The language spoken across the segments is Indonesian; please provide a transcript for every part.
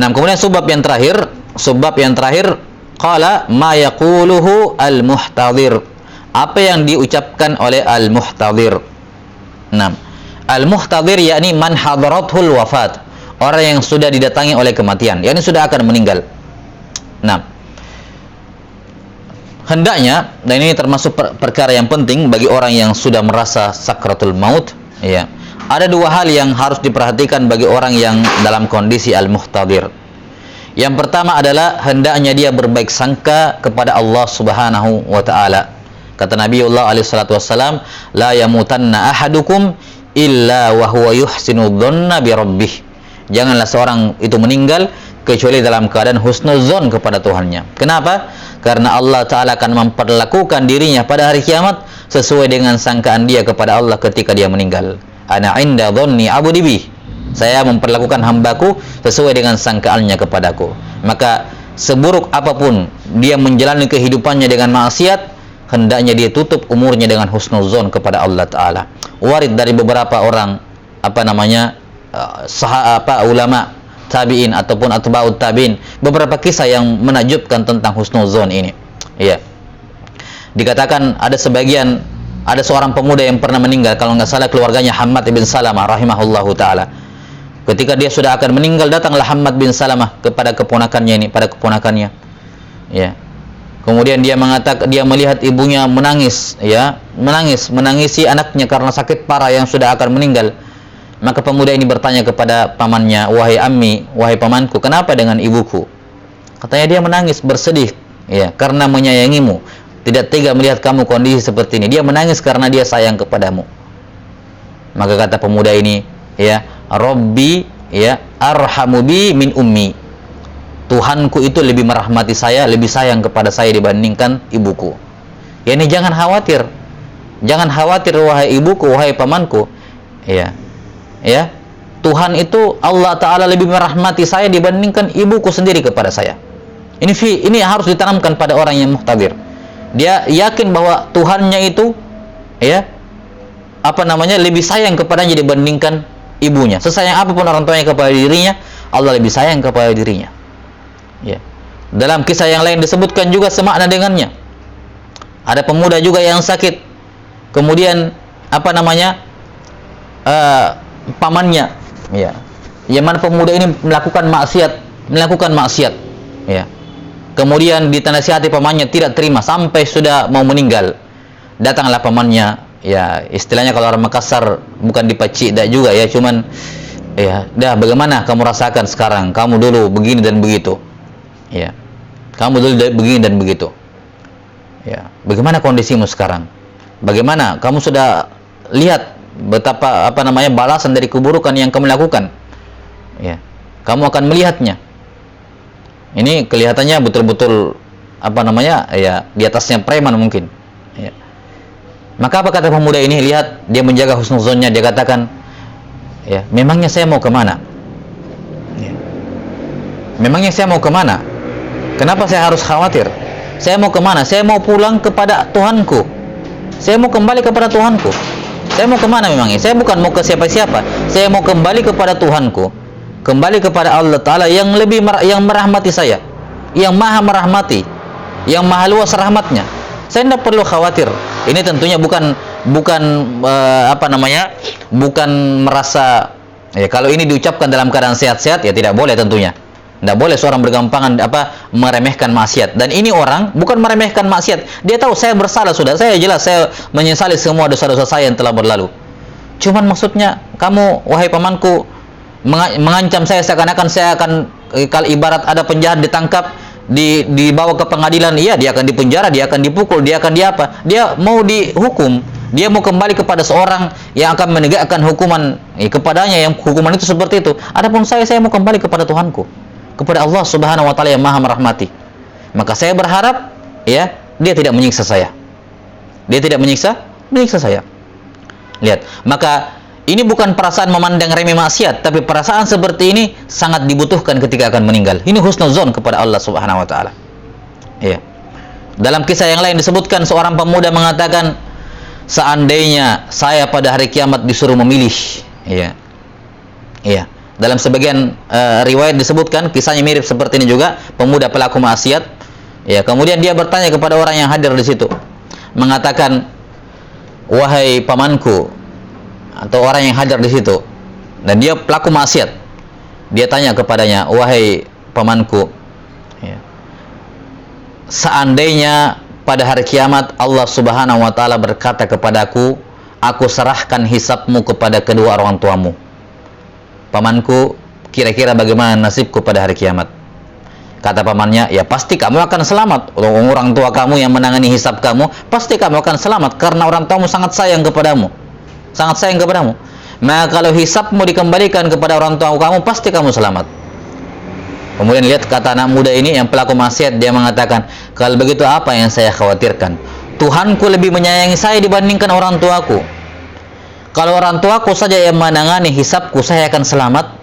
Nah, kemudian sebab yang terakhir qala ma yaquluhu al-muhtadir. Apa yang diucapkan oleh al-muhtadir. Nah, al-muhtadir yakni man hadarathul wafat. Orang yang sudah didatangi oleh kematian, yakni sudah akan meninggal. Nah, hendaknya, dan ini termasuk perkara yang penting bagi orang yang sudah merasa sakratul maut, ya. Ada dua hal yang harus diperhatikan bagi orang yang dalam kondisi al-muhtadir. Yang pertama adalah hendaknya dia berbaik sangka kepada Allah Subhanahu wa taala. Kata Nabiullah alaihi salatu wassalam, la yamutanna ahadukum illa wa huwa yuhsinu dhanna bi rabbih. Janganlah seorang itu meninggal kecuali dalam keadaan husnuzon kepada Tuhannya. Kenapa? Karena Allah Ta'ala akan memperlakukan dirinya pada hari kiamat sesuai dengan sangkaan dia kepada Allah ketika dia meninggal. Ana inda dhanni abdi bi. Saya memperlakukan hambaku sesuai dengan sangkaannya kepadaku. Maka seburuk apapun dia menjalani kehidupannya dengan maksiat, hendaknya dia tutup umurnya dengan husnuzon kepada Allah Ta'ala. Warid dari beberapa orang ulama tabi'in ataupun atba'ut tabi'in, beberapa kisah yang menakjubkan tentang husnuzon ini. Iya. Dikatakan ada seorang pemuda yang pernah meninggal, kalau nggak salah keluarganya Hammad bin Salamah rahimahullahu taala. Ketika dia sudah akan meninggal, datanglah Hammad bin Salamah kepada keponakannya. Ya. Kemudian dia melihat ibunya menangis, ya, menangisi anaknya karena sakit parah yang sudah akan meninggal. Maka pemuda ini bertanya kepada pamannya, "Wahai ammi, wahai pamanku, kenapa dengan ibuku?" Katanya dia menangis bersedih, ya, karena menyayangimu, tidak tega melihat kamu kondisi seperti ini. Dia menangis karena dia sayang kepadamu. Maka kata pemuda ini, ya, Rabbi, ya, arhamu bi min ummi. Tuhanku itu lebih merahmati saya, lebih sayang kepada saya dibandingkan ibuku. Ya, ini jangan khawatir. Jangan khawatir wahai ibuku, wahai pamanku. Ya. Ya, Tuhan itu Allah Ta'ala lebih merahmati saya dibandingkan ibuku sendiri kepada saya. Ini harus ditanamkan pada orang yang muhtadir. Dia yakin bahwa Tuhannya itu, ya, lebih sayang kepadanya dibandingkan ibunya. Sesayang apapun orang tuanya kepada dirinya, Allah lebih sayang kepada dirinya. Ya. Dalam kisah yang lain disebutkan juga semakna dengannya. Ada pemuda juga yang sakit. Kemudian pamannya, ya, yang mana pemuda ini melakukan maksiat, ya. Kemudian ditanasihati pamannya, tidak terima sampai sudah mau meninggal. Datanglah pamannya, ya, istilahnya kalau orang Makassar bukan dipacik dah juga, ya, cuman, ya, dah, bagaimana kamu rasakan sekarang? Kamu dulu begini dan begitu, ya, kamu dulu begini dan begitu, ya, bagaimana kondisimu sekarang? Bagaimana kamu sudah lihat betapa balasan dari keburukan yang kamu lakukan, ya, kamu akan melihatnya. Ini kelihatannya betul-betul ya, di atasnya preman mungkin, ya. Maka apa kata pemuda ini? Lihat, dia menjaga husnuzonnya. Dia katakan, ya, memangnya saya mau kemana, ya. Memangnya saya mau kemana? Kenapa saya harus khawatir? Saya mau kemana? Saya mau pulang kepada Tuhanku. Saya mau kembali kepada Tuhanku. Saya mau kemana memangnya? Saya bukan mau ke siapa-siapa. Saya mau kembali kepada Tuhanku, kembali kepada Allah Ta'ala yang merahmati saya, yang maha merahmati, yang maha luas rahmatnya. Saya tidak perlu khawatir. Ini tentunya bukan merasa, ya, kalau ini diucapkan dalam keadaan sehat-sehat, ya tidak boleh tentunya. Tidak boleh seorang bergampangan meremehkan maksiat. Dan ini orang bukan meremehkan maksiat. Dia tahu saya bersalah sudah. Saya jelas saya menyesali semua dosa-dosa saya yang telah berlalu. Cuman maksudnya kamu, wahai pamanku, mengancam saya seakan-akan saya akan, kalau ibarat ada penjahat ditangkap, dibawa ke pengadilan, iya, dia akan dipenjara, dia akan dipukul, dia akan dia mau dihukum. Dia mau kembali kepada seorang yang akan menegakkan hukuman kepadanya, yang hukuman itu seperti itu. Adapun saya mau kembali kepada Tuhanku, kepada Allah Subhanahu wa taala yang maha merahmati. Maka saya berharap, ya, dia tidak menyiksa saya. Dia tidak menyiksa saya. Lihat, maka ini bukan perasaan memandang remeh maksiat, tapi perasaan seperti ini sangat dibutuhkan ketika akan meninggal. Ini husnuzon kepada Allah Subhanahu wa taala. Ya. Dalam kisah yang lain disebutkan seorang pemuda mengatakan, seandainya saya pada hari kiamat disuruh memilih, ya. Iya. Dalam sebagian riwayat disebutkan kisahnya mirip seperti ini juga, pemuda pelaku maksiat. Ya, kemudian dia bertanya kepada orang yang hadir di situ, mengatakan, "Wahai pamanku," atau orang yang hadir di situ, dan dia pelaku maksiat. Dia tanya kepadanya, "Wahai pamanku, ya, seandainya pada hari kiamat Allah Subhanahu wa taala berkata kepadaku, aku serahkan hisabmu kepada kedua orang tuamu. Pamanku, kira-kira bagaimana nasibku pada hari kiamat?" Kata pamannya, "Ya pasti kamu akan selamat. Orang tua kamu yang menangani hisab kamu, pasti kamu akan selamat karena orang tuamu sangat sayang kepadamu. Sangat sayang kepadamu. Maka kalau hisabmu dikembalikan kepada orang tua kamu, pasti kamu selamat." Kemudian lihat kata anak muda ini yang pelaku maksiat, dia mengatakan, "Kalau begitu apa yang saya khawatirkan? Tuhanku lebih menyayangi saya dibandingkan orang tuaku. Kalau orang tuaku saja yang menangani hisabku, saya akan selamat.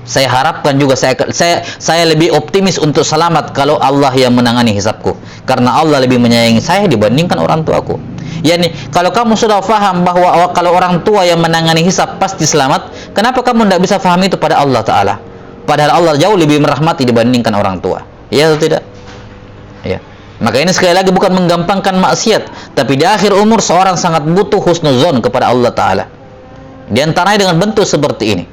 Saya harapkan juga saya lebih optimis untuk selamat kalau Allah yang menangani hisabku, karena Allah lebih menyayangi saya dibandingkan orang tuaku." Yani, kalau kamu sudah faham bahwa kalau orang tua yang menangani hisab pasti selamat, kenapa kamu tidak bisa faham itu pada Allah Ta'ala? Padahal Allah jauh lebih merahmati dibandingkan orang tua. Ya atau tidak? Ya. Maka ini sekali lagi bukan menggampangkan maksiat, tapi di akhir umur seorang sangat butuh husnuzon kepada Allah Ta'ala. Di antaranya dengan bentuk seperti ini.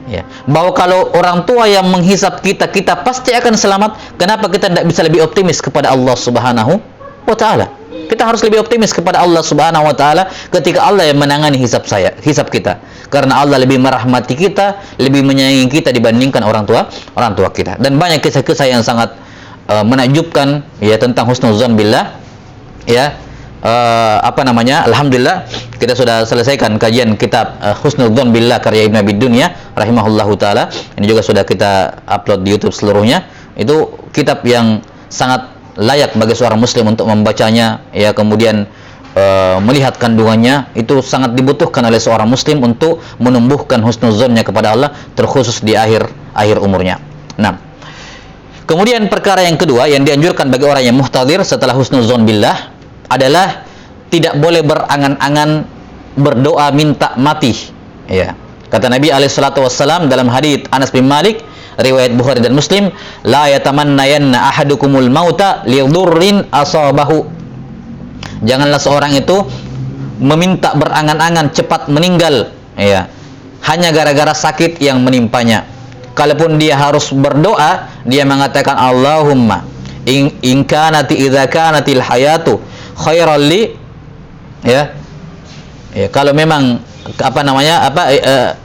Ya. Bahwa kalau orang tua yang menghisap kita, kita pasti akan selamat. Kenapa kita tidak bisa lebih optimis kepada Allah Subhanahu wa Ta'ala? Kita harus lebih optimis kepada Allah Subhanahu wa Ta'ala ketika Allah yang menangani hisab kita. Karena Allah lebih merahmati kita, lebih menyayangi kita dibandingkan orang tua kita. Dan banyak kisah-kisah yang sangat menakjubkan ya tentang husnuzon billah. Ya. Alhamdulillah kita sudah selesaikan kajian kitab Husnudzon Billah karya Ibnu Abi Dunya rahimahullahu taala. Ini juga sudah kita upload di YouTube seluruhnya. Itu kitab yang sangat layak bagi seorang muslim untuk membacanya, ya, kemudian melihat kandungannya. Itu sangat dibutuhkan oleh seorang muslim untuk menumbuhkan husnuzonnya kepada Allah, terkhusus di akhir umurnya. Nah, kemudian perkara yang kedua yang dianjurkan bagi orang yang muhtadir setelah husnuzon billah adalah tidak boleh berangan-angan berdoa minta mati. Ya. Kata Nabi SAW dalam hadits Anas bin Malik, riwayat Bukhari dan Muslim, la yatamannayanna ahadukumul mauta lidurrin asabahu. Janganlah seorang itu meminta berangan-angan cepat meninggal, ya, hanya gara-gara sakit yang menimpanya. Kalaupun dia harus berdoa, dia mengatakan, Allahumma in kanati idza kanatil hayatu khairal li, ya, kalau memang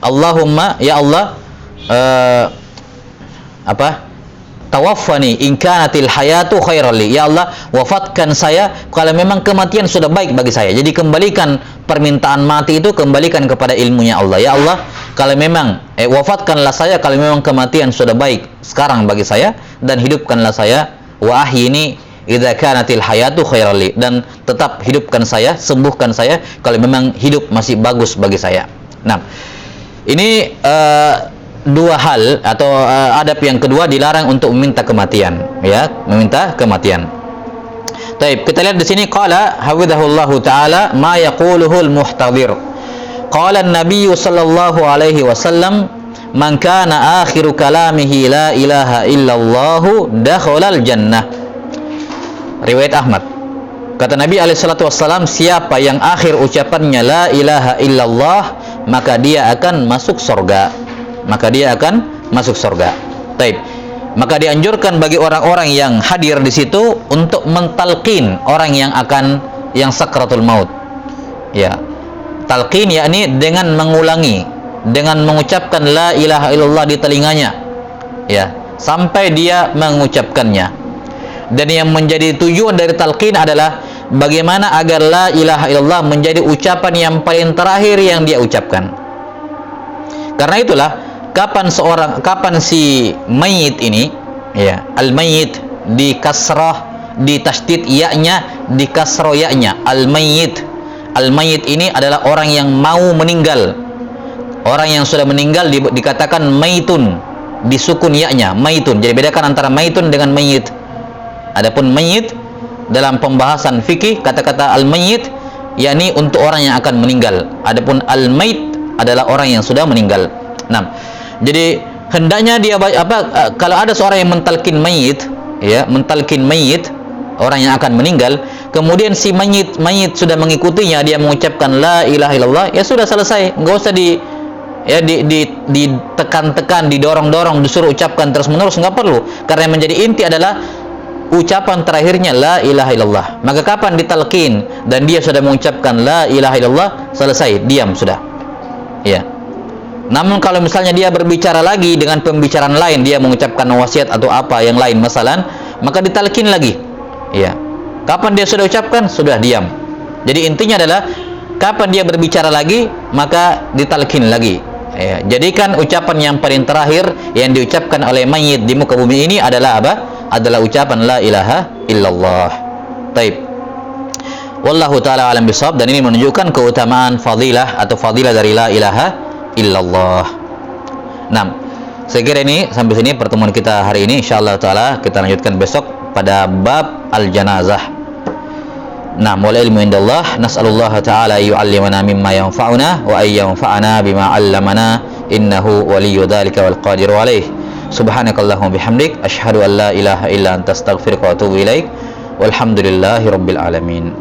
Allahumma, ya Allah, tawaffani in kanatil hayatu khairal li, ya Allah wafatkan saya kalau memang kematian sudah baik bagi saya. Jadi kembalikan permintaan mati itu, kembalikan kepada ilmunya Allah. Ya Allah, kalau memang wafatkanlah saya kalau memang kematian sudah baik sekarang bagi saya, dan hidupkanlah saya, wa ahyini idza kanatil hayatu khairal li, dan tetap hidupkan saya, sembuhkan saya kalau memang hidup masih bagus bagi saya. Nah, ini dua hal atau adab yang kedua, dilarang untuk meminta kematian, ya, meminta kematian. Baik, kita lihat di sini, qala hafizahullahu taala ma yaquluhul muhtadir. Qala an-nabiy sallallahu alaihi wasallam, man kana akhiru kalamihi la ilaha illallah dakhalal jannah. Riwayat Ahmad. Kata Nabi SAW, siapa yang akhir ucapannya la ilaha illallah, maka dia akan masuk surga. Maka dia akan masuk surga. Baik. Maka dianjurkan bagi orang-orang yang hadir di situ untuk mentalqin orang yang sakratul maut. Ya. Talqin yakni dengan mengulangi, dengan mengucapkan la ilaha illallah di telinganya. Ya, sampai dia mengucapkannya. Dan yang menjadi tujuan dari talqin adalah bagaimana agar la ilaha illallah menjadi ucapan yang paling terakhir yang dia ucapkan. Karena itulah kapan si mayit ini, ya, al-mayyit di kasrah, di tasydid ya-nya, di kasrah ya-nya, al-mayyit. Al-mayyit ini adalah orang yang mau meninggal. Orang yang sudah meninggal dikatakan mayitun, disukun ya-nya, mayitun. Jadi bedakan antara mayitun dengan mayyit. Adapun mayyit dalam pembahasan fikih, kata-kata al-mayyit yakni untuk orang yang akan meninggal. Adapun al-mayit adalah orang yang sudah meninggal. Nah, Jadi hendaknya dia kalau ada seorang yang mentalkin mayit, ya, mentalkin mayit, orang yang akan meninggal, kemudian si mayit sudah mengikutinya, dia mengucapkan la ilaha illallah, ya sudah selesai, nggak usah ditekan-tekan, didorong-dorong, disuruh ucapkan terus-menerus, nggak perlu, karena yang menjadi inti adalah ucapan terakhirnya la ilaha illallah. Maka kapan ditalkin dan dia sudah mengucapkan la ilaha illallah, selesai, diam sudah, ya. Namun kalau misalnya dia berbicara lagi dengan pembicaraan lain, dia mengucapkan wasiat atau apa yang lain masalah, maka ditalkin lagi, ya. Kapan dia sudah ucapkan, sudah diam. Jadi intinya adalah kapan dia berbicara lagi, maka ditalkin lagi, ya. Jadikan ucapan yang paling terakhir yang diucapkan oleh mayit di muka bumi ini adalah apa? Adalah ucapan la ilaha illallah. Taib. Wallahu taala alam bisawab, dan ini menunjukkan keutamaan fadilah atau fadilah dari la ilaha illallah. Nah, saya kira ini sampai sini pertemuan kita hari ini. Insyaallah taala kita lanjutkan besok pada bab al-janazah. Nah, wal ilmu indallah, nas'alullah ta'ala yu'allimana mimma yanfa'una wa ay yanfa'ana bima 'allamana, innahu waliyyu dzalika wal qadiru alaih. Subhanakallahumma bihamdik, asyhadu an la ilaha illa anta astaghfiruka wa atubu ilaik. Walhamdulillahi rabbil alamin.